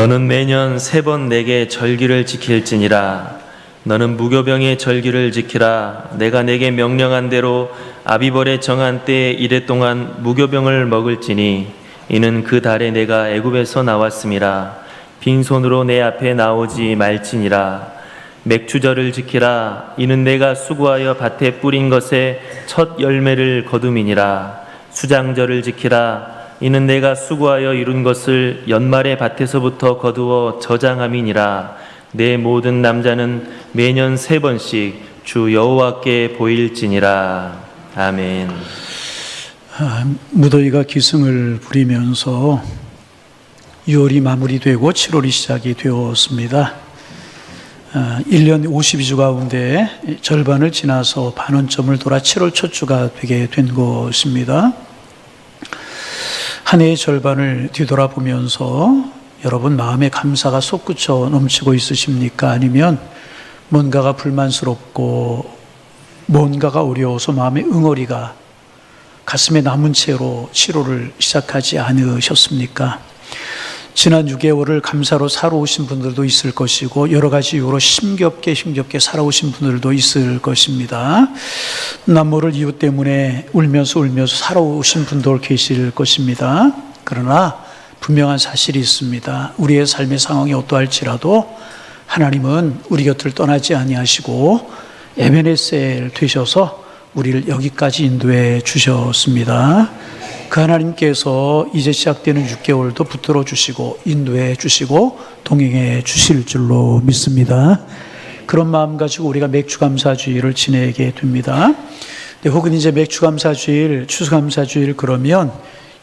너는 매년 3번 내게 절기를 지킬지니라. 너는 무교병의 절기를 지키라. 내가 내게 명령한 대로 아비벌의 정한 때에 이래 동안 무교병을 먹을지니 이는 그 달에 내가 애굽에서 나왔음이라. 빈손으로 내 앞에 나오지 말지니라. 맥추절을 지키라. 이는 내가 수고하여 밭에 뿌린 것에 첫 열매를 거둠이니라. 수장절을 지키라. 이는 내가 수고하여 이룬 것을 연말에 밭에서부터 거두어 저장함이니라. 내 모든 남자는 매년 3번씩 주 여호와께 보일지니라. 아멘. 무더위가 기승을 부리면서 6월이 마무리되고 7월이 시작이 되었습니다. 1년 52주 가운데 절반을 지나서 반원점을 돌아 7월 첫 주가 되게 된 것입니다. 한 해의 절반을 뒤돌아보면서 여러분 마음에 감사가 솟구쳐 넘치고 있으십니까? 아니면 뭔가가 불만스럽고 뭔가가 어려워서 마음의 응어리가 가슴에 남은 채로 7월을 시작하지 않으셨습니까? 지난 6개월을 감사로 살아오신 분들도 있을 것이고 여러 가지 이유로 힘겹게 살아오신 분들도 있을 것입니다. 남모를 이유 때문에 울면서 살아오신 분도 계실 것입니다. 그러나 분명한 사실이 있습니다. 우리의 삶의 상황이 어떠할지라도 하나님은 우리 곁을 떠나지 아니하시고 에베네셀 되셔서 우리를 여기까지 인도해 주셨습니다. 그 하나님께서 이제 시작되는 6개월도 붙들어 주시고 인도해 주시고 동행해 주실 줄로 믿습니다. 그런 마음 가지고 우리가 맥주감사주일을 지내게 됩니다. 혹은 이제 맥주감사주일, 추수감사주일 그러면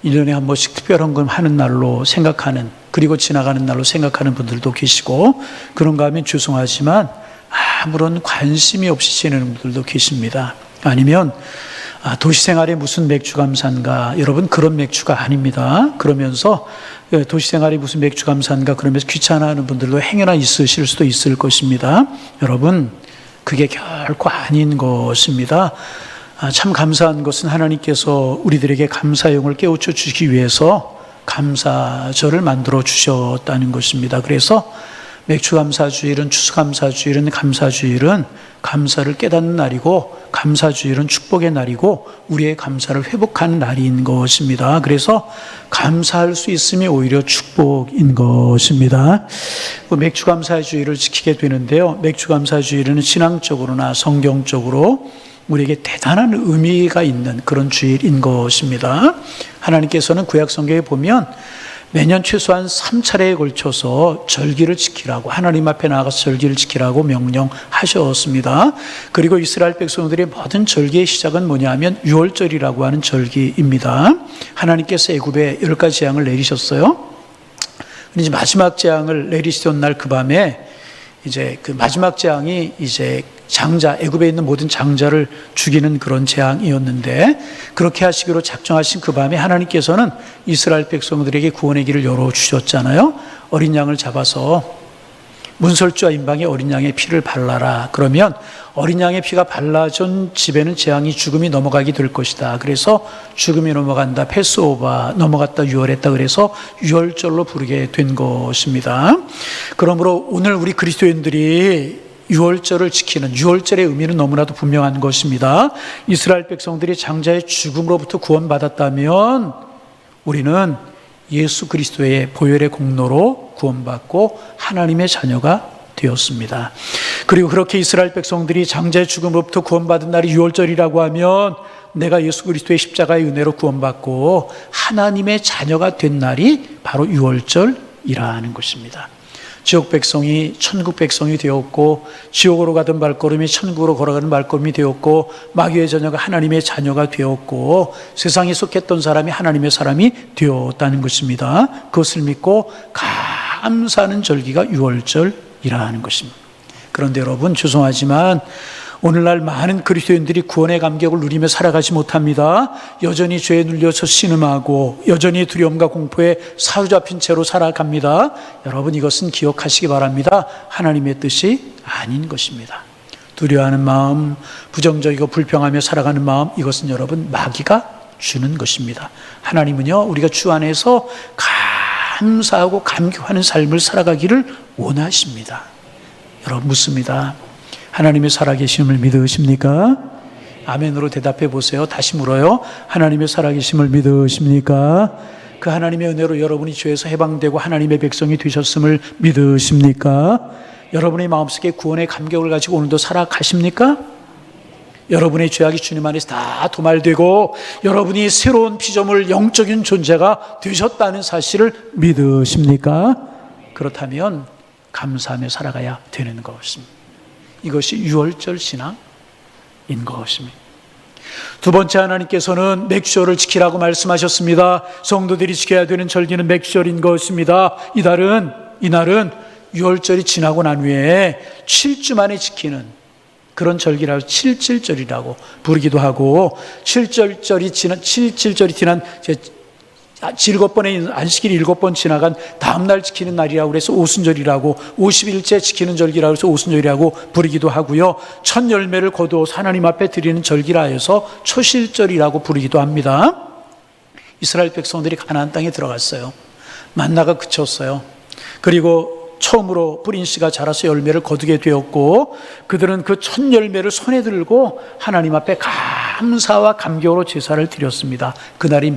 1년에 한 번씩 특별한 걸 하는 날로 생각하는, 그리고 지나가는 날로 생각하는 분들도 계시고, 그런가 하면 죄송하지만 아무런 관심이 없이 지내는 분들도 계십니다. 아니면 도시생활에 무슨 맥주감사인가, 여러분 그런 맥주가 아닙니다. 그러면서 도시생활에 무슨 맥주감사인가 그러면서 귀찮아하는 분들도 행여나 있으실 수도 있을 것입니다. 여러분 그게 결코 아닌 것입니다. 참 감사한 것은 하나님께서 우리들에게 감사용을 깨우쳐 주시기 위해서 감사절을 만들어 주셨다는 것입니다. 그래서 맥주감사주일은, 추수감사주일은, 감사주일은 감사를 깨닫는 날이고, 감사주일은 축복의 날이고 우리의 감사를 회복하는 날인 것입니다. 그래서 감사할 수 있음이 오히려 축복인 것입니다. 맥주감사주일을 지키게 되는데요, 맥주감사주일은 신앙적으로나 성경적으로 우리에게 대단한 의미가 있는 그런 주일인 것입니다. 하나님께서는 구약 성경에 보면 매년 최소한 3차례에 걸쳐서 절기를 지키라고, 하나님 앞에 나가서 절기를 지키라고 명령하셨습니다. 그리고 이스라엘 백성들의 모든 절기의 시작은 뭐냐면 6월절이라고 하는 절기입니다. 하나님께서 애굽에 10가지 재앙을 내리셨어요. 이제 마지막 재앙을 내리시던 날 그 밤에 이제 그 마지막 재앙이 이제 장자, 애굽에 있는 모든 장자를 죽이는 그런 재앙이었는데, 그렇게 하시기로 작정하신 그 밤에 하나님께서는 이스라엘 백성들에게 구원의 길을 열어주셨잖아요. 어린 양을 잡아서 문설주와 임방에 어린 양의 피를 발라라. 그러면 어린 양의 피가 발라진 집에는 재앙이, 죽음이 넘어가게 될 것이다. 그래서 죽음이 넘어간다, 패스오버, 넘어갔다, 유월했다. 그래서 유월절로 부르게 된 것입니다. 그러므로 오늘 우리 그리스도인들이 유월절을 지키는, 유월절의 의미는 너무나도 분명한 것입니다. 이스라엘 백성들이 장자의 죽음으로부터 구원받았다면 우리는 예수 그리스도의 보혈의 공로로 구원받고 하나님의 자녀가 되었습니다. 그리고 그렇게 이스라엘 백성들이 장자의 죽음으로부터 구원받은 날이 유월절이라고 하면 내가 예수 그리스도의 십자가의 은혜로 구원받고 하나님의 자녀가 된 날이 바로 유월절이라는 것입니다. 지옥 백성이 천국 백성이 되었고, 지옥으로 가던 발걸음이 천국으로 걸어가는 발걸음이 되었고, 마귀의 자녀가 하나님의 자녀가 되었고, 세상에 속했던 사람이 하나님의 사람이 되었다는 것입니다. 그것을 믿고 감사하는 절기가 유월절이라는 것입니다. 그런데 여러분 죄송하지만 오늘날 많은 그리스도인들이 구원의 감격을 누리며 살아가지 못합니다. 여전히 죄에 눌려서 신음하고 여전히 두려움과 공포에 사로잡힌 채로 살아갑니다. 여러분 이것은 기억하시기 바랍니다. 하나님의 뜻이 아닌 것입니다. 두려워하는 마음, 부정적이고 불평하며 살아가는 마음, 이것은 여러분 마귀가 주는 것입니다. 하나님은요 우리가 주 안에서 감사하고 감격하는 삶을 살아가기를 원하십니다. 여러분 묻습니다. 하나님의 살아계심을 믿으십니까? 아멘으로 대답해 보세요. 다시 물어요. 하나님의 살아계심을 믿으십니까? 그 하나님의 은혜로 여러분이 죄에서 해방되고 하나님의 백성이 되셨음을 믿으십니까? 여러분의 마음속에 구원의 감격을 가지고 오늘도 살아가십니까? 여러분의 죄악이 주님 안에서 다 도말되고 여러분이 새로운 피조물 영적인 존재가 되셨다는 사실을 믿으십니까? 그렇다면 감사하며 살아가야 되는 것입니다. 이것이 유월절 신앙인 것입니다. 두 번째, 하나님께서는 맥주절을 지키라고 말씀하셨습니다. 성도들이 지켜야 되는 절기는 맥주절인 것입니다. 이날은 유월절이 지나고 난 후에 7주 만에 지키는 그런 절기라고 7.7절이라고 부르기도 하고 7.7절이 지난 7번의 안식일이 7번 지나간 다음날 지키는 날이라고 그래서 오순절이라고 50일째 지키는 절기라고 해서 오순절이라고 부르기도 하고요. 첫 열매를 거두어서 하나님 앞에 드리는 절기라 해서 초실절이라고 부르기도 합니다. 이스라엘 백성들이 가나안 땅에 들어갔어요. 만나가 그쳤어요. 그리고 처음으로 뿌린 씨가 자라서 열매를 거두게 되었고 그들은 그 첫 열매를 손에 들고 하나님 앞에 감사와 감격으로 제사를 드렸습니다. 그날이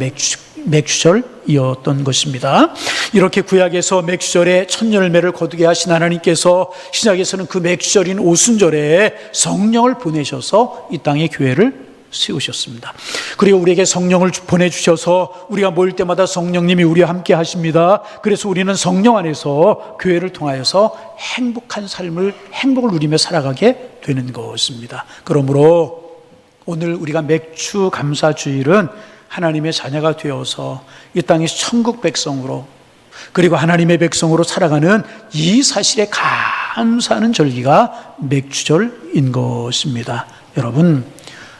맥주절이었던 것입니다. 이렇게 구약에서 맥주절에 첫 열매를 거두게 하신 하나님께서 신약에서는 그 맥주절인 오순절에 성령을 보내셔서 이 땅에 교회를 세우셨습니다. 그리고 우리에게 성령을 보내주셔서 우리가 모일 때마다 성령님이 우리와 함께 하십니다. 그래서 우리는 성령 안에서 교회를 통하여서 행복을 누리며 살아가게 되는 것입니다. 그러므로 오늘 우리가 맥주 감사주일은 하나님의 자녀가 되어서 이 땅에서 천국 백성으로 그리고 하나님의 백성으로 살아가는 이 사실에 감사하는 절기가 맥주절인 것입니다. 여러분,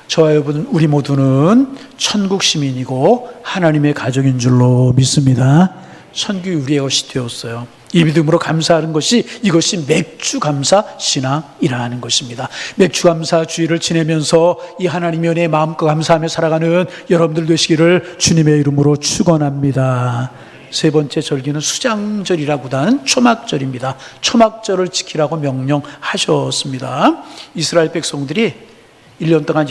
저와 여러분 우리 모두는 천국 시민이고 하나님의 가족인 줄로 믿습니다. 천국이 우리의 것이 되었어요. 이 믿음으로 감사하는 것이 이것이 맥주 감사 신앙이라는 것입니다. 맥주 감사 주일을 지내면서 이 하나님의 은혜에 마음껏 감사하며 살아가는 여러분들 되시기를 주님의 이름으로 축원합니다. 세 번째 절기는 수장절이라고도 하는 초막절입니다. 초막절을 지키라고 명령하셨습니다. 이스라엘 백성들이 1년 동안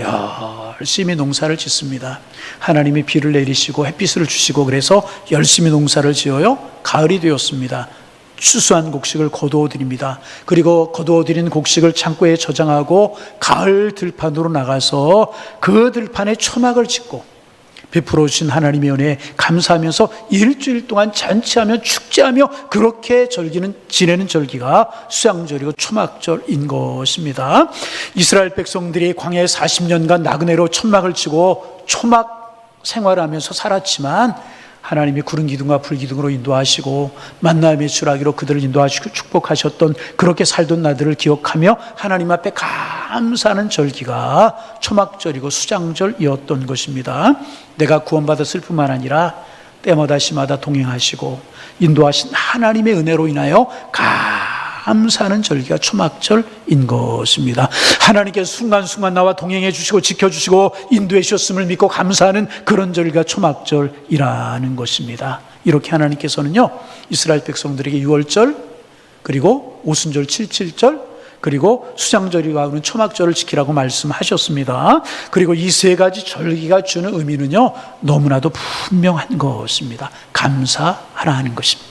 열심히 농사를 짓습니다. 하나님이 비를 내리시고 햇빛을 주시고 그래서 열심히 농사를 지어요. 가을이 되었습니다. 추수한 곡식을 거두어 드립니다. 그리고 거두어 드린 곡식을 창고에 저장하고 가을 들판으로 나가서 그 들판에 초막을 짓고 베풀어 주신 하나님의 은혜에 감사하면서 일주일 동안 잔치하며 축제하며 그렇게 지내는 절기가 수양절이고 초막절인 것입니다. 이스라엘 백성들이 광야에 40년간 나그네로 천막을 치고 초막 생활을 하면서 살았지만 하나님이 구름 기둥과 불 기둥으로 인도하시고 만나의 매출하기로 그들을 인도하시고 축복하셨던 그렇게 살던 나들을 기억하며 하나님 앞에 감사하는 절기가 초막절이고 수장절이었던 것입니다. 내가 구원받았을 뿐만 아니라 때마다 시마다 동행하시고 인도하신 하나님의 은혜로 인하여 감사하는 절기가 초막절인 것입니다. 하나님께서 순간순간 나와 동행해 주시고 지켜주시고 인도해 주셨음을 믿고 감사하는 그런 절기가 초막절이라는 것입니다. 이렇게 하나님께서는요 이스라엘 백성들에게 유월절 그리고 오순절 7.7절 그리고 수장절이가 오는 초막절을 지키라고 말씀하셨습니다. 그리고 이 세 가지 절기가 주는 의미는요 너무나도 분명한 것입니다. 감사하라는 것입니다.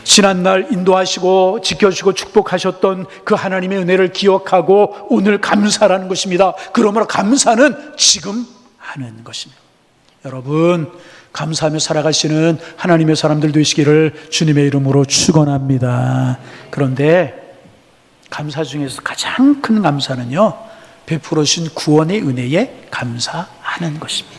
지난날 인도하시고 지켜주시고 축복하셨던 그 하나님의 은혜를 기억하고 오늘 감사라는 것입니다. 그러므로 감사는 지금 하는 것입니다. 여러분 감사하며 살아가시는 하나님의 사람들 되시기를 주님의 이름으로 축원합니다. 그런데 감사 중에서 가장 큰 감사는요 베풀어 주신 구원의 은혜에 감사하는 것입니다.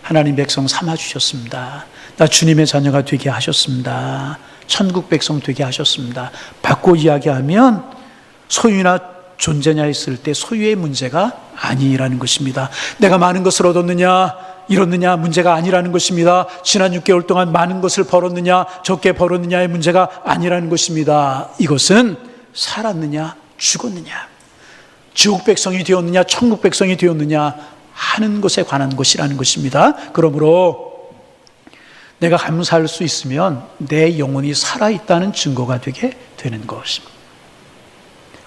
하나님 백성 삼아주셨습니다. 나 주님의 자녀가 되게 하셨습니다. 천국 백성 되게 하셨습니다. 바꿔 이야기하면 소유나 존재냐 했을 때 소유의 문제가 아니라는 것입니다. 내가 많은 것을 얻었느냐 잃었느냐 문제가 아니라는 것입니다. 지난 6개월 동안 많은 것을 벌었느냐 적게 벌었느냐의 문제가 아니라는 것입니다. 이것은 살았느냐 죽었느냐 지옥 백성이 되었느냐 천국 백성이 되었느냐 하는 것에 관한 것이라는 것입니다. 그러므로 내가 감사할 수 있으면 내 영혼이 살아있다는 증거가 되게 되는 것입니다.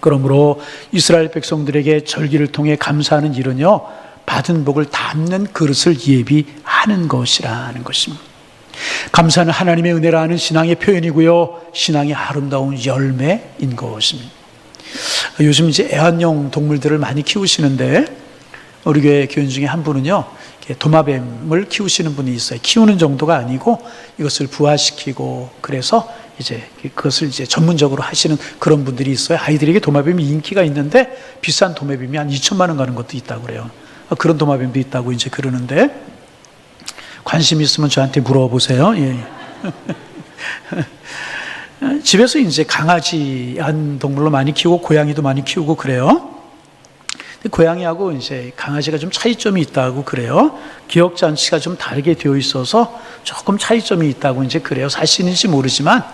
그러므로 이스라엘 백성들에게 절기를 통해 감사하는 일은요, 받은 복을 담는 그릇을 예비하는 것이라는 것입니다. 감사는 하나님의 은혜라는 신앙의 표현이고요, 신앙의 아름다운 열매인 것입니다. 요즘 이제 애완용 동물들을 많이 키우시는데, 우리 교회 교인 중에 한 분은요, 도마뱀을 키우시는 분이 있어요. 키우는 정도가 아니고 이것을 부화시키고, 그래서 이제 그것을 이제 전문적으로 하시는 그런 분들이 있어요. 아이들에게 도마뱀이 인기가 있는데 비싼 도마뱀이 한 2천만 원 가는 것도 있다고 그래요. 그런 도마뱀도 있다고 이제 그러는데, 관심 있으면 저한테 물어보세요. 예. 집에서 이제 강아지 한 동물로 많이 키우고 고양이도 많이 키우고 그래요. 고양이하고 이제 강아지가 좀 차이점이 있다고 그래요. 기억 장치가 좀 다르게 되어 있어서 조금 차이점이 있다고 이제 그래요. 사실인지 모르지만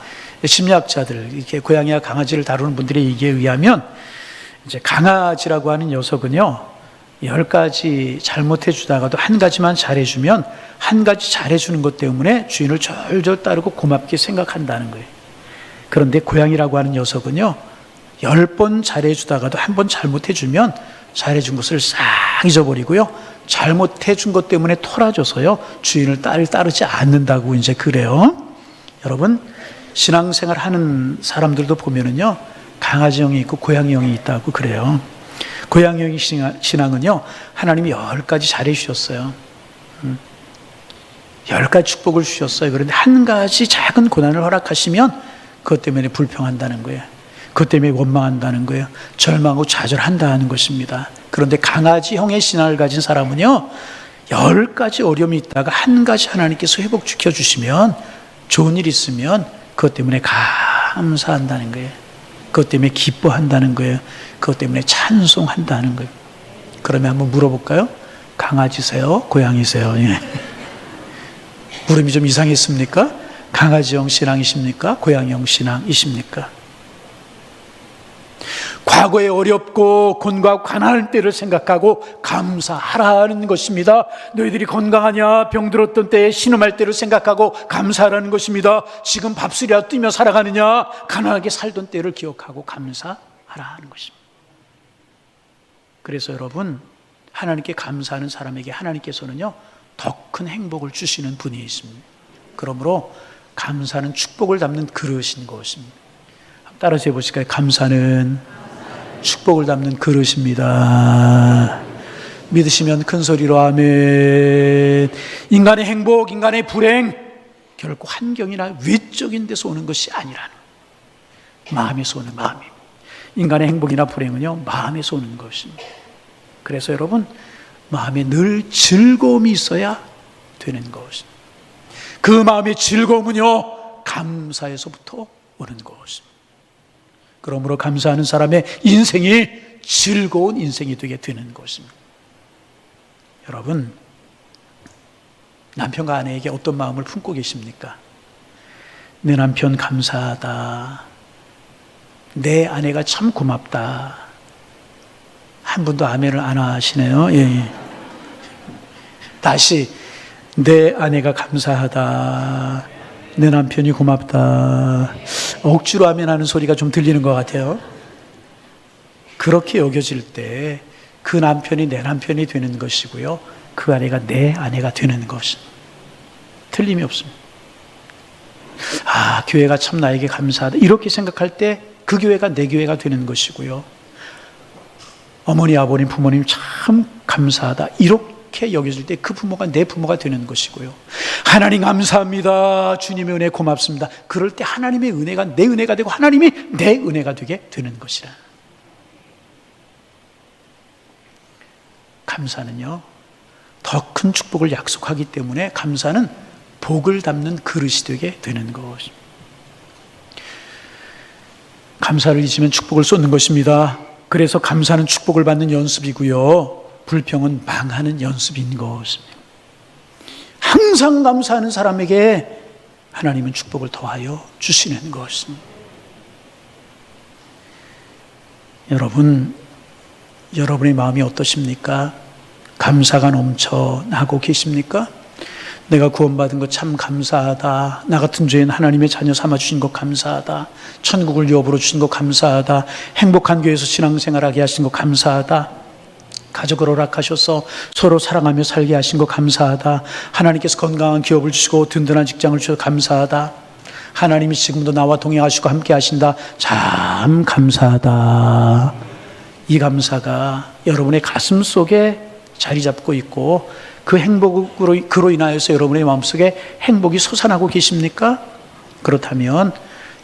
심리학자들, 이렇게 고양이와 강아지를 다루는 분들의 얘기에 의하면, 이제 강아지라고 하는 녀석은요, 10가지 잘못해 주다가도 한 가지만 잘해주면 한 가지 잘해주는 것 때문에 주인을 절절 따르고 고맙게 생각한다는 거예요. 그런데 고양이라고 하는 녀석은요, 10번 잘해주다가도 한 번 잘못해주면 잘해준 것을 싹 잊어버리고요, 잘못해준 것 때문에 토라져서요, 주인을 따르지 않는다고 이제 그래요. 여러분, 신앙생활 하는 사람들도 보면은요, 강아지형이 있고 고양이형이 있다고 그래요. 고양이형의 신앙은요, 하나님이 10가지 잘해주셨어요. 10가지 축복을 주셨어요. 그런데 한 가지 작은 고난을 허락하시면 그것 때문에 불평한다는 거예요. 그것 때문에 원망한다는 거예요. 절망하고 좌절한다는 것입니다. 그런데 강아지형의 신앙을 가진 사람은요, 10가지 어려움이 있다가 한 가지 하나님께서 회복시켜 주시면, 좋은 일 있으면 그것 때문에 감사한다는 거예요. 그것 때문에 기뻐한다는 거예요. 그것 때문에 찬송한다는 거예요. 그러면 한번 물어볼까요? 강아지세요? 고양이세요? 예. 물음이 좀 이상했습니까? 강아지형 신앙이십니까? 고양이형 신앙이십니까? 과거에 어렵고 곤과 가난할 때를 생각하고 감사하라는 것입니다. 너희들이 건강하냐, 병들었던 때에 신음할 때를 생각하고 감사하라는 것입니다. 지금 밥술이라 뛰며 살아가느냐, 가난하게 살던 때를 기억하고 감사하라는 것입니다. 그래서 여러분, 하나님께 감사하는 사람에게 하나님께서는요, 더 큰 행복을 주시는 분이 있습니다. 그러므로 감사는 축복을 담는 그릇인 것입니다. 따라서 해보실까요? 감사는 축복을 담는 그릇입니다. 믿으시면 큰 소리로 아멘. 인간의 행복, 인간의 불행, 결코 환경이나 외적인 데서 오는 것이 아니라는, 마음에서 오는, 마음입니다. 인간의 행복이나 불행은요, 마음에서 오는 것입니다. 그래서 여러분, 마음에 늘 즐거움이 있어야 되는 것입니다. 그 마음의 즐거움은요, 감사에서부터 오는 것입니다. 그러므로 감사하는 사람의 인생이 즐거운 인생이 되게 되는 것입니다. 여러분, 남편과 아내에게 어떤 마음을 품고 계십니까? 내 남편 감사하다, 내 아내가 참 고맙다. 한 분도 아멘을 안 하시네요. 예. 다시, 내 아내가 감사하다, 내 남편이 고맙다. 억지로 아멘하는 소리가 좀 들리는 것 같아요. 그렇게 여겨질 때 그 남편이 내 남편이 되는 것이고요, 그 아내가 내 아내가 되는 것은 틀림이 없습니다. 아, 교회가 참 나에게 감사하다, 이렇게 생각할 때 그 교회가 내 교회가 되는 것이고요, 어머니, 아버님, 부모님 참 감사하다, 이렇게 여겨질 때 그 부모가 내 부모가 되는 것이고요, 하나님 감사합니다, 주님의 은혜 고맙습니다, 그럴 때 하나님의 은혜가 내 은혜가 되고 하나님이 내 은혜가 되게 되는 것이라. 감사는요, 더 큰 축복을 약속하기 때문에 감사는 복을 담는 그릇이 되게 되는 것입니다. 감사를 잊으면 축복을 쏟는 것입니다. 그래서 감사는 축복을 받는 연습이고요, 불평은 망하는 연습인 것입니다. 항상 감사하는 사람에게 하나님은 축복을 더하여 주시는 것입니다. 여러분, 여러분의 마음이 어떠십니까? 감사가 넘쳐나고 계십니까? 내가 구원받은 것 참 감사하다. 나 같은 죄인 하나님의 자녀 삼아주신 것 감사하다. 천국을 유업으로 주신 것 감사하다. 행복한 교회에서 신앙생활하게 하신 것 감사하다. 가족을 허락하셔서 서로 사랑하며 살게 하신 것 감사하다. 하나님께서 건강한 기업을 주시고 든든한 직장을 주셔서 감사하다. 하나님이 지금도 나와 동행하시고 함께 하신다. 참 감사하다. 이 감사가 여러분의 가슴 속에 자리 잡고 있고 그 행복으로 인하여서 여러분의 마음속에 행복이 솟아나고 계십니까? 그렇다면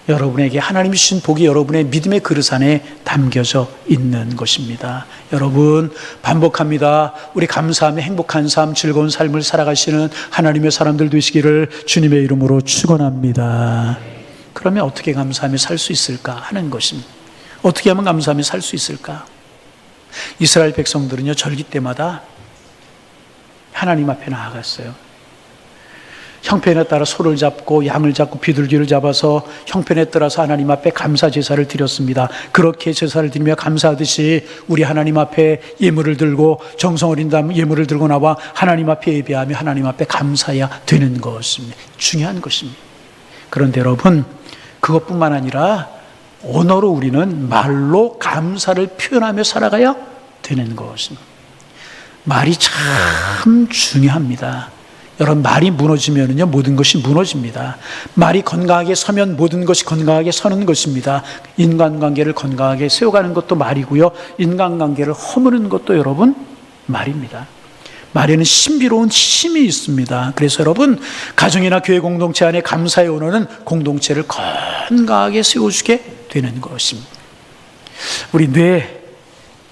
여러분에게 하나님이 주신 복이 여러분의 믿음의 그릇 안에 담겨져 있는 것입니다. 여러분 반복합니다. 우리 감사하며 행복한 삶, 즐거운 삶을 살아가시는 하나님의 사람들 되시기를 주님의 이름으로 축원합니다. 그러면 어떻게 감사하며 살 수 있을까 하는 것입니다. 어떻게 하면 감사하며 살 수 있을까? 이스라엘 백성들은요, 절기 때마다 하나님 앞에 나아갔어요. 형편에 따라 소를 잡고 양을 잡고 비둘기를 잡아서 형편에 따라서 하나님 앞에 감사 제사를 드렸습니다. 그렇게 제사를 드리며 감사하듯이 우리 하나님 앞에 예물을 들고 정성 어린 예물을 들고 나와 하나님 앞에 예배하며 하나님 앞에 감사해야 되는 것입니다. 중요한 것입니다. 그런데 여러분, 그것뿐만 아니라 언어로 우리는 말로 감사를 표현하며 살아가야 되는 것입니다. 말이 참 중요합니다. 여러분, 말이 무너지면요 모든 것이 무너집니다. 말이 건강하게 서면 모든 것이 건강하게 서는 것입니다. 인간관계를 건강하게 세워가는 것도 말이고요, 인간관계를 허무는 것도 여러분 말입니다. 말에는 신비로운 힘이 있습니다. 그래서 여러분, 가정이나 교회 공동체 안에 감사의 언어는 공동체를 건강하게 세워주게 되는 것입니다. 우리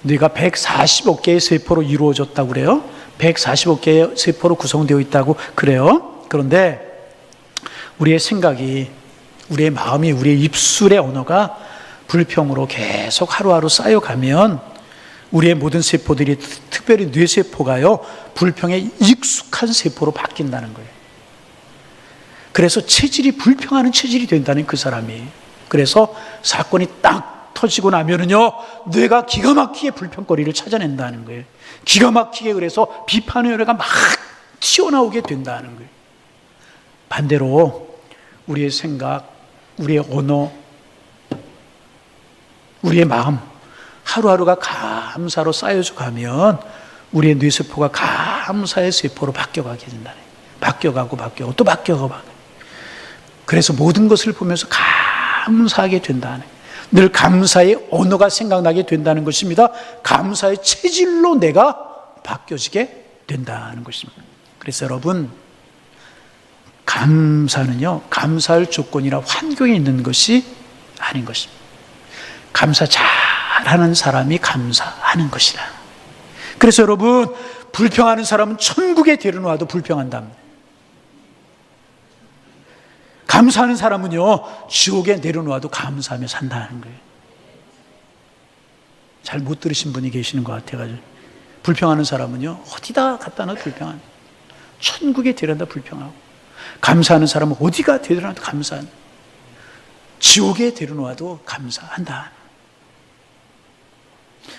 뇌가 145개의 세포로 이루어졌다고 그래요. 145개의 세포로 구성되어 있다고 그래요. 그런데 우리의 생각이, 우리의 마음이, 우리의 입술의 언어가 불평으로 계속 하루하루 쌓여가면 우리의 모든 세포들이, 특별히 뇌세포가요, 불평에 익숙한 세포로 바뀐다는 거예요. 그래서 체질이 불평하는 체질이 된다는 그 사람이. 그래서 사건이 딱 터지고 나면은요, 뇌가 기가 막히게 불평거리를 찾아낸다는 거예요. 기가 막히게, 그래서 비판의 노래가 막 튀어나오게 된다는 거예요. 반대로 우리의 생각, 우리의 언어, 우리의 마음, 하루하루가 감사로 쌓여져 가면 우리의 뇌세포가 감사의 세포로 바뀌어가게 된다는 거예요. 바뀌어가고 또 바뀌어가고. 그래서 모든 것을 보면서 감사하게 된다는 거예요. 늘 감사의 언어가 생각나게 된다는 것입니다. 감사의 체질로 내가 바뀌어지게 된다는 것입니다. 그래서 여러분, 감사는요, 감사할 조건이나 환경에 있는 것이 아닌 것입니다. 감사 잘하는 사람이 감사하는 것이다. 그래서 여러분, 불평하는 사람은 천국에 데려놔도 불평한답니다. 감사하는 사람은요, 지옥에 내려놓아도 감사하며 산다는 거예요. 잘 못 들으신 분이 계시는 것 같아가지고. 불평하는 사람은요, 어디다 갖다 놔도 불평하는, 천국에 데려다 불평하고, 감사하는 사람은 어디가 데려놔도 감사한, 지옥에 데려놓아도 감사한다.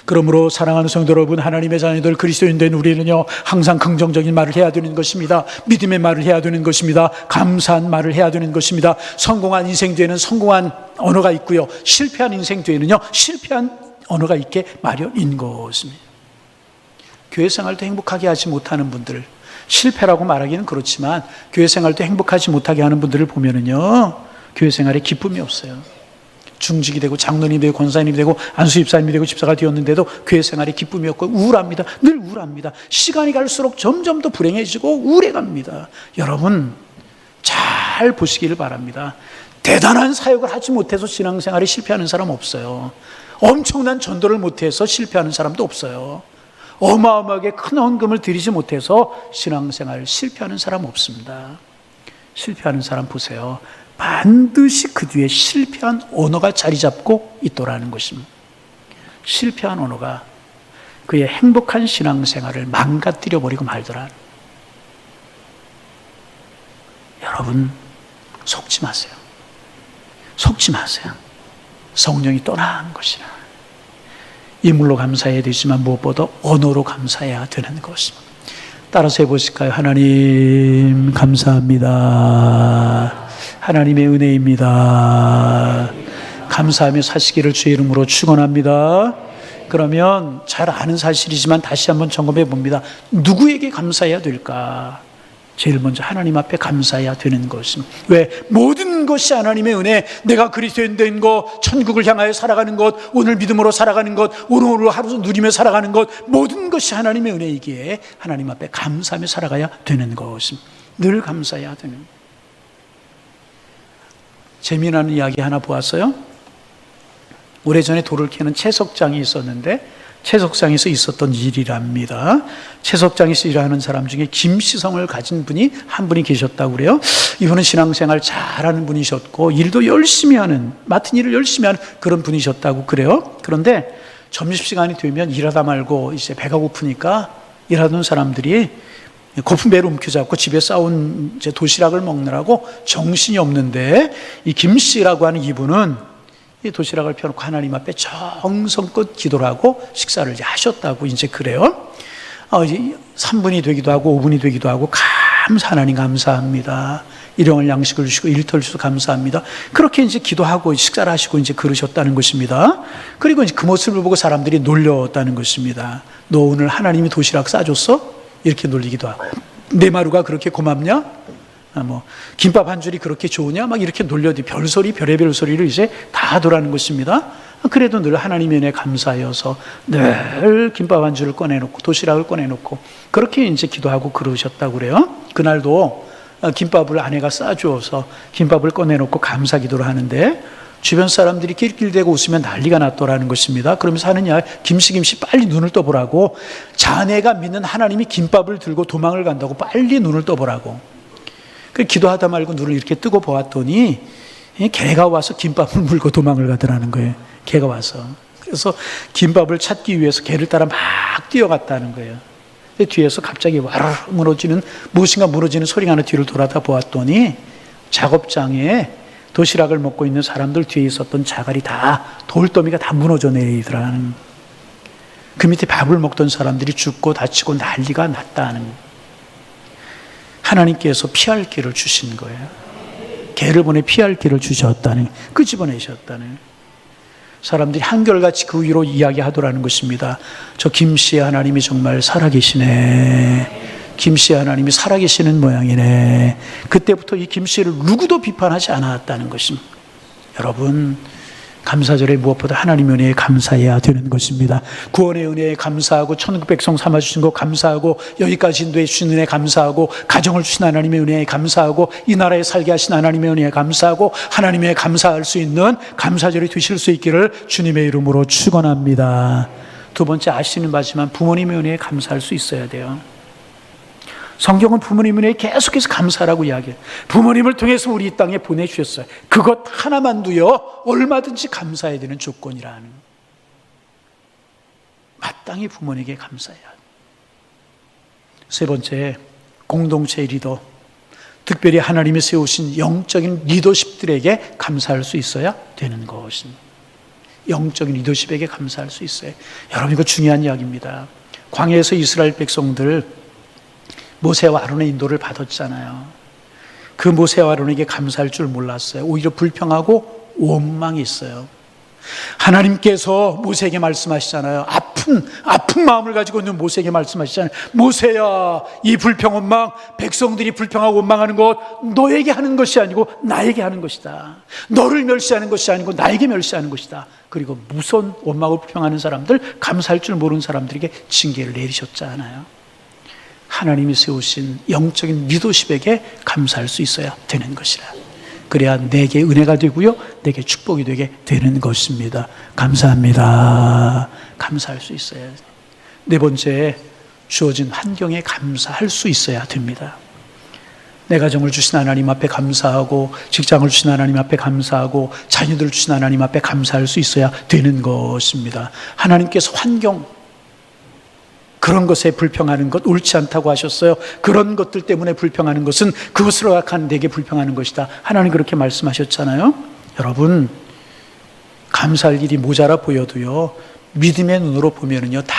그러므로 사랑하는 성도 여러분, 하나님의 자녀들, 그리스도인 된 우리는요, 항상 긍정적인 말을 해야 되는 것입니다. 믿음의 말을 해야 되는 것입니다. 감사한 말을 해야 되는 것입니다. 성공한 인생 뒤에는 성공한 언어가 있고요, 실패한 인생 뒤에는요, 실패한 언어가 있게 마련인 것입니다. 교회 생활도 행복하게 하지 못하는 분들, 실패라고 말하기는 그렇지만 교회 생활도 행복하지 못하게 하는 분들을 보면은요, 교회 생활에 기쁨이 없어요. 중직이 되고 장로님이 되고 권사님이 되고 안수집사님이 되고 집사가 되었는데도 교회 생활에 기쁨이 없고 우울합니다. 늘 우울합니다. 시간이 갈수록 점점 더 불행해지고 우울해갑니다. 여러분, 잘 보시기를 바랍니다. 대단한 사역을 하지 못해서 신앙생활에 실패하는 사람 없어요. 엄청난 전도를 못해서 실패하는 사람도 없어요. 어마어마하게 큰 헌금을 드리지 못해서 신앙생활 실패하는 사람 없습니다. 실패하는 사람 보세요. 반드시 그 뒤에 실패한 언어가 자리 잡고 있더라는 것입니다. 실패한 언어가 그의 행복한 신앙생활을 망가뜨려 버리고 말더라. 여러분, 속지 마세요. 속지 마세요. 성령이 떠난 것이라. 인물로 감사해야 되지만 무엇보다 언어로 감사해야 되는 것입니다. 따라서 해보실까요? 하나님 감사합니다. 하나님의 은혜입니다. 감사하며 사시기를 주의 이름으로 축원합니다. 그러면 잘 아는 사실이지만 다시 한번 점검해 봅니다. 누구에게 감사해야 될까? 제일 먼저 하나님 앞에 감사해야 되는 것은, 왜? 모든 것이 하나님의 은혜, 내가 그리스도인 된 것, 천국을 향하여 살아가는 것, 오늘 믿음으로 살아가는 것, 오늘 하루 누리며 살아가는 것, 모든 것이 하나님의 은혜이기에 하나님 앞에 감사하며 살아가야 되는 것은, 늘 감사해야 되는. 재미나는 이야기 하나 보았어요. 오래전에 돌을 캐는 채석장이 있었는데 채석장에서 있었던 일이랍니다. 채석장에서 일하는 사람 중에 김시성을 가진 분이 한 분이 계셨다고 그래요. 이분은 신앙생활 잘하는 분이셨고 일도 열심히 하는, 맡은 일을 열심히 하는 그런 분이셨다고 그래요. 그런데 점심시간이 되면 일하다 말고 이제 배가 고프니까 일하던 사람들이 고픈 배를 움켜잡고 집에 싸온 이제 도시락을 먹느라고 정신이 없는데, 이 김씨라고 하는 이분은 이 도시락을 펴놓고 하나님 앞에 정성껏 기도를 하고 식사를 이제 하셨다고 이제 그래요. 이제 3분이 되기도 하고 5분이 되기도 하고, 하나님 감사합니다. 일용할 양식을 주시고 일터를 주셔서 감사합니다. 그렇게 이제 기도하고 식사를 하시고 이제 그러셨다는 것입니다. 그리고 이제 그 모습을 보고 사람들이 놀렸다는 것입니다. 너 오늘 하나님이 도시락 싸줬어? 이렇게 놀리기도 하고, 내 마루가 그렇게 고맙냐? 김밥 한 줄이 그렇게 좋으냐? 막 이렇게 놀려도 별소리, 별의별 소리를 이제 다 하더라는 것입니다. 그래도 늘 하나님의 은혜에 감사하여서 늘 김밥 한 줄을 꺼내놓고 도시락을 꺼내놓고 그렇게 이제 기도하고 그러셨다고 그래요. 그날도 김밥을 아내가 싸주어서 김밥을 꺼내놓고 감사 기도를 하는데 주변 사람들이 낄낄대고 웃으면 난리가 났더라는 것입니다. 그러면서 하느냐, 김씨 빨리 눈을 떠보라고, 자네가 믿는 하나님이 김밥을 들고 도망을 간다고 빨리 눈을 떠보라고. 그 기도하다 말고 눈을 이렇게 뜨고 보았더니 개가 와서 김밥을 물고 도망을 가더라는 거예요. 개가 와서. 그래서 김밥을 찾기 위해서 개를 따라 막 뛰어갔다는 거예요. 뒤에서 갑자기 와르르 무엇인가 무너지는 소리가 나는 뒤를 돌아다 보았더니 작업장에 도시락을 먹고 있는 사람들 뒤에 있었던 자갈이 다, 돌더미가 다 무너져 내리더라는, 그 밑에 밥을 먹던 사람들이 죽고 다치고 난리가 났다는, 하나님께서 피할 길을 주신 거예요. 개를 보내 피할 길을 주셨다는, 끄집어내셨다는. 사람들이 한결같이 그 위로 이야기하더라는 것입니다. 저 김씨의 하나님이 정말 살아계시네. 김씨의 하나님이 살아계시는 모양이네. 그때부터 이 김씨를 누구도 비판하지 않았다는 것입니다. 여러분, 감사절에 무엇보다 하나님의 은혜에 감사해야 되는 것입니다. 구원의 은혜에 감사하고, 천국 백성 삼아주신 것 감사하고, 여기까지 인도해 주신 은혜에 감사하고, 가정을 주신 하나님의 은혜에 감사하고, 이 나라에 살게 하신 하나님의 은혜에 감사하고, 하나님의 감사할 수 있는 감사절이 되실 수 있기를 주님의 이름으로 축원합니다. 두 번째, 아시는 바지만 부모님의 은혜에 감사할 수 있어야 돼요. 성경은 부모님의 은혜에 계속해서 감사라고 이야기해요. 부모님을 통해서 우리 이 땅에 보내주셨어요. 그것 하나만도요, 얼마든지 감사해야 되는 조건이라는. 마땅히 부모님에게 감사해야 해요. 세 번째, 공동체 리더, 특별히 하나님이 세우신 영적인 리더십들에게 감사할 수 있어야 되는 것입니다. 영적인 리더십에게 감사할 수 있어요. 여러분, 이거 중요한 이야기입니다. 광야에서 이스라엘 백성들 모세와 아론의 인도를 받았잖아요. 그 모세와 아론에게 감사할 줄 몰랐어요. 오히려 불평하고 원망이 있어요. 하나님께서 모세에게 말씀하시잖아요. 아픈 마음을 가지고 있는 모세에게 말씀하시잖아요. 모세야, 이 불평 원망, 백성들이 불평하고 원망하는 것 너에게 하는 것이 아니고 나에게 하는 것이다. 너를 멸시하는 것이 아니고 나에게 멸시하는 것이다. 그리고 무슨 원망을 불평하는 사람들, 감사할 줄 모르는 사람들에게 징계를 내리셨잖아요. 하나님이 세우신 영적인 리더십에게 감사할 수 있어야 되는 것이라. 그래야 내게 은혜가 되고요, 내게 축복이 되게 되는 것입니다. 감사합니다. 감사할 수 있어야 돼요. 네 번째, 주어진 환경에 감사할 수 있어야 됩니다. 내 가정을 주신 하나님 앞에 감사하고, 직장을 주신 하나님 앞에 감사하고, 자녀들을 주신 하나님 앞에 감사할 수 있어야 되는 것입니다. 하나님께서 환경, 그런 것에 불평하는 것 옳지 않다고 하셨어요. 그런 것들 때문에 불평하는 것은 그것을 허락한 내게 불평하는 것이다. 하나님 그렇게 말씀하셨잖아요. 여러분, 감사할 일이 모자라 보여도요, 믿음의 눈으로 보면은요, 다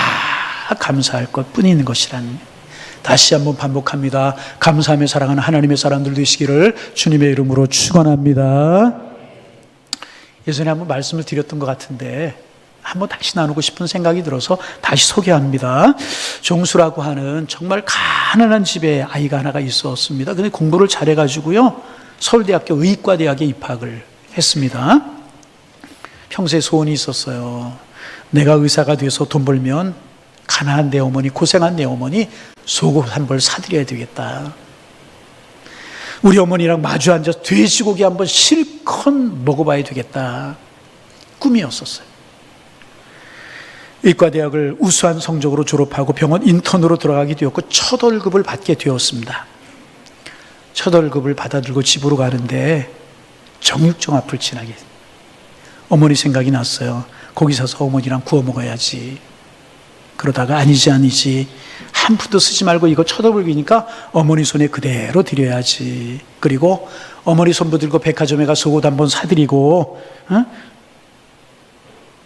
감사할 것 뿐인 것이라는, 다시 한번 반복합니다. 감사하며 사랑하는 하나님의 사람들 되시기를 주님의 이름으로 축원합니다. 예전에 한번 말씀을 드렸던 것 같은데 한번 다시 나누고 싶은 생각이 들어서 다시 소개합니다. 종수라고 하는 정말 가난한 집에 아이가 하나가 있었습니다. 근데 공부를 잘해가지고요, 서울대학교 의과대학에 입학을 했습니다. 평소에 소원이 있었어요. 내가 의사가 돼서 돈 벌면 가난한 내 어머니, 고생한 내 어머니 속옷 한 벌 사드려야 되겠다. 우리 어머니랑 마주 앉아서 돼지고기 한번 실컷 먹어봐야 되겠다. 꿈이었었어요. 의과대학을 우수한 성적으로 졸업하고 병원 인턴으로 들어가게 되었고 첫 월급을 받게 되었습니다. 첫 월급을 받아들고 집으로 가는데 정육점 앞을 지나게 어머니 생각이 났어요. 거기 사서 어머니랑 구워 먹어야지. 그러다가 아니지 한 푼도 쓰지 말고 이거 첫 월급이니까 어머니 손에 그대로 드려야지. 그리고 어머니 손 붙들고 백화점에 가서 속옷 한번 사드리고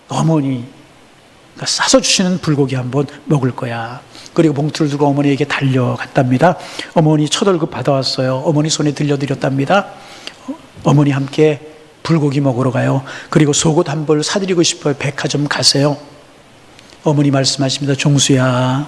어머니 싸서 주시는 불고기 한번 먹을 거야. 그리고 봉투를 들고 어머니에게 달려갔답니다. 어머니 첫 월급 받아왔어요. 어머니 손에 들려드렸답니다. 어머니 함께 불고기 먹으러 가요. 그리고 속옷 한 벌 사드리고 싶어요. 백화점 가세요. 어머니 말씀하십니다. 종수야,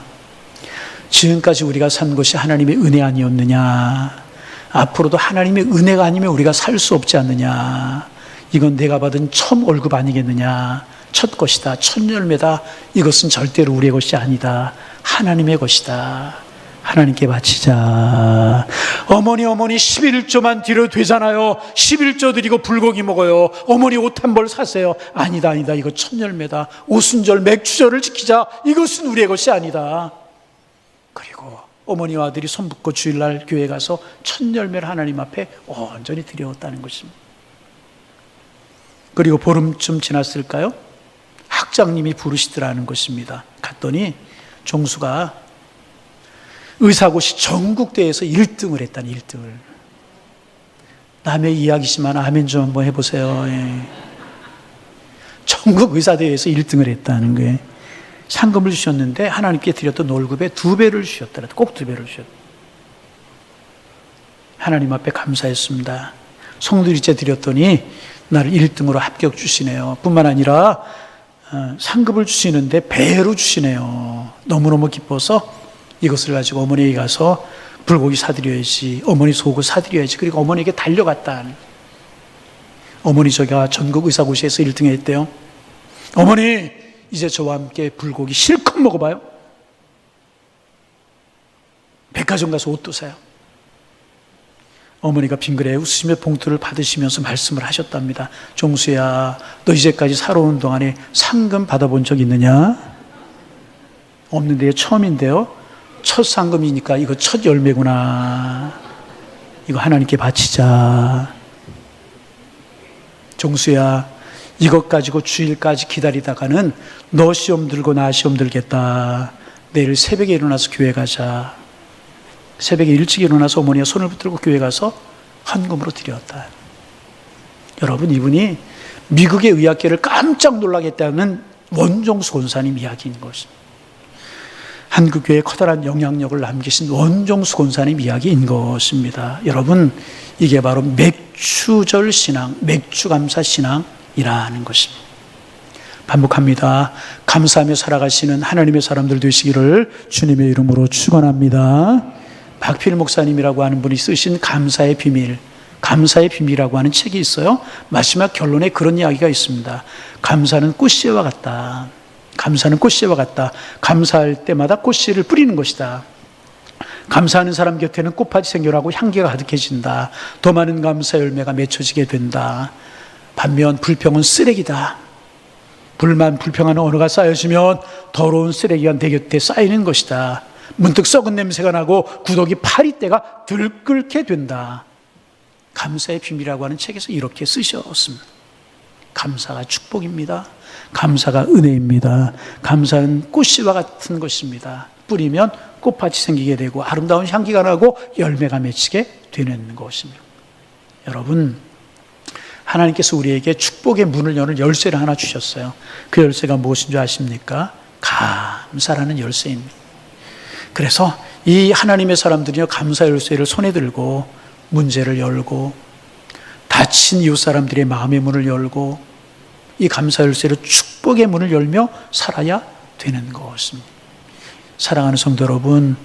지금까지 우리가 산 것이 하나님의 은혜 아니었느냐? 앞으로도 하나님의 은혜가 아니면 우리가 살 수 없지 않느냐? 이건 내가 받은 처음 월급 아니겠느냐? 첫 것이다. 첫 열매다. 이것은 절대로 우리의 것이 아니다. 하나님의 것이다. 하나님께 바치자. 어머니 11조만 드려도 되잖아요. 11조 드리고 불고기 먹어요. 어머니 옷 한 벌 사세요. 아니다. 이거 첫 열매다. 오순절 맥주절을 지키자. 이것은 우리의 것이 아니다. 그리고 어머니와 아들이 손 붙고 주일날 교회 가서 첫 열매를 하나님 앞에 온전히 드렸다는 것입니다. 그리고 보름쯤 지났을까요? 학장님이 부르시더라는 것입니다. 갔더니 종수가 의사고시 전국대회에서 1등을 했다니. 1등을. 남의 이야기지만 아멘 좀 한번 해보세요. 예. 전국 의사대회에서 1등을 했다는 거예요. 상금을 주셨는데 하나님께 드렸던 월급의 2배를 주셨더라. 꼭 2배를 주셨다. 하나님 앞에 감사했습니다. 송두리째 드렸더니 나를 1등으로 합격 주시네요. 뿐만 아니라 상급을 주시는데 배로 주시네요. 너무너무 기뻐서 이것을 가지고 어머니에게 가서 불고기 사드려야지, 어머니 속옷 사드려야지. 그리고 어머니에게 달려갔다. 어머니, 저가 전국 의사고시에서 1등 했대요. 어머니, 이제 저와 함께 불고기 실컷 먹어봐요. 백화점 가서 옷도 사요. 어머니가 빙그레 웃으시며 봉투를 받으시면서 말씀을 하셨답니다. 종수야, 너 이제까지 살아오는 동안에 상금 받아본 적 있느냐? 없는데요. 처음인데요. 첫 상금이니까 이거 첫 열매구나. 이거 하나님께 바치자. 종수야, 이것 가지고 주일까지 기다리다가는 너 시험 들고 나 시험 들겠다. 내일 새벽에 일어나서 교회 가자. 새벽에 일찍 일어나서 어머니가 손을 붙들고 교회 가서 헌금으로 드렸다. 여러분, 이분이 미국의 의학계를 깜짝 놀라게 했다는 원종수 권사님 이야기인 것입니다. 한국교회에 커다란 영향력을 남기신 원종수 권사님 이야기인 것입니다. 여러분, 이게 바로 맥주절 신앙, 맥주감사 신앙이라는 것입니다. 반복합니다. 감사하며 살아가시는 하나님의 사람들 되시기를 주님의 이름으로 축원합니다. 박필 목사님이라고 하는 분이 쓰신 감사의 비밀이라고 하는 책이 있어요. 마지막 결론에 그런 이야기가 있습니다. 감사는 꽃씨와 같다. 감사는 꽃씨와 같다. 감사할 때마다 꽃씨를 뿌리는 것이다. 감사하는 사람 곁에는 꽃밭이 생겨나고 향기가 가득해진다. 더 많은 감사 열매가 맺혀지게 된다. 반면 불평은 쓰레기다. 불평하는 언어가 쌓여지면 더러운 쓰레기가 내 곁에 쌓이는 것이다. 문득 썩은 냄새가 나고 구더기 파리떼가 들끓게 된다. 감사의 비밀이라고 하는 책에서 이렇게 쓰셨습니다. 감사가 축복입니다. 감사가 은혜입니다. 감사는 꽃씨와 같은 것입니다. 뿌리면 꽃밭이 생기게 되고 아름다운 향기가 나고 열매가 맺히게 되는 것입니다. 여러분, 하나님께서 우리에게 축복의 문을 여는 열쇠를 하나 주셨어요. 그 열쇠가 무엇인 줄 아십니까? 감사라는 열쇠입니다. 그래서 이 하나님의 사람들이요, 감사 열쇠를 손에 들고 문제를 열고 다친 이웃 사람들의 마음의 문을 열고 이 감사 열쇠로 축복의 문을 열며 살아야 되는 것입니다. 사랑하는 성도 여러분,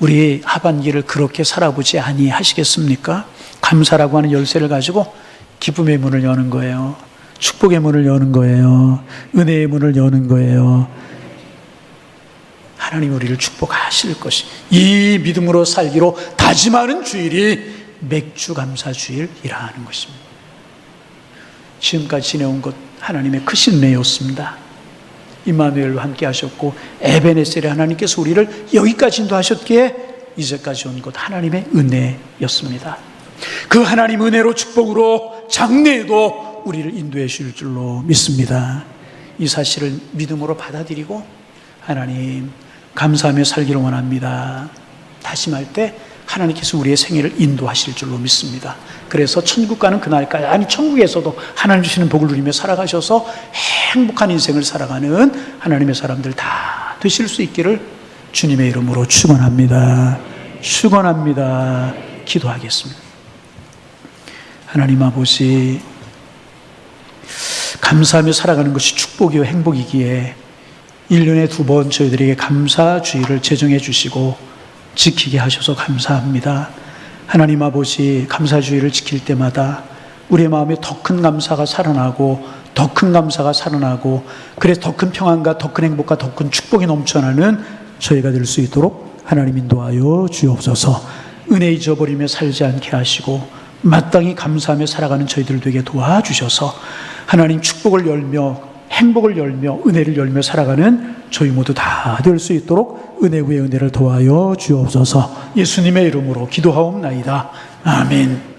우리 하반기를 그렇게 살아보지 아니하시겠습니까? 감사라고 하는 열쇠를 가지고 기쁨의 문을 여는 거예요. 축복의 문을 여는 거예요. 은혜의 문을 여는 거예요. 하나님 우리를 축복하실 것이, 이 믿음으로 살기로 다짐하는 주일이 맥주 감사 주일이라는 것입니다. 지금까지 지내온 것 하나님의 크신 은혜였습니다. 임마누엘과 함께 하셨고 에베네셀의 하나님께서 우리를 여기까지 인도하셨기에 이제까지 온 것 하나님의 은혜였습니다. 그 하나님 은혜로 축복으로 장래에도 우리를 인도해 주실 줄로 믿습니다. 이 사실을 믿음으로 받아들이고 하나님 감사하며 살기를 원합니다 다짐할 때 하나님께서 우리의 생애를 인도하실 줄로 믿습니다. 그래서 천국 가는 그날까지, 아니 천국에서도 하나님 주시는 복을 누리며 살아가셔서 행복한 인생을 살아가는 하나님의 사람들 다 되실 수 있기를 주님의 이름으로 축원합니다. 축원합니다. 기도하겠습니다. 하나님 아버지, 감사하며 살아가는 것이 축복이요 행복이기에 1년에 2번 저희들에게 감사 주일을 제정해 주시고 지키게 하셔서 감사합니다. 하나님 아버지, 감사 주일을 지킬 때마다 우리의 마음에 더 큰 감사가 살아나고 더 큰 감사가 살아나고, 그래서 더 큰 평안과 더 큰 행복과 더 큰 축복이 넘쳐나는 저희가 될 수 있도록 하나님 인도하여 주옵소서. 은혜 잊어버리며 살지 않게 하시고 마땅히 감사하며 살아가는 저희들 되게 도와주셔서 하나님 축복을 열며 행복을 열며 은혜를 열며 살아가는 저희 모두 다 될 수 있도록 은혜 위에 은혜를 도와여 주옵소서. 예수님의 이름으로 기도하옵나이다. 아멘.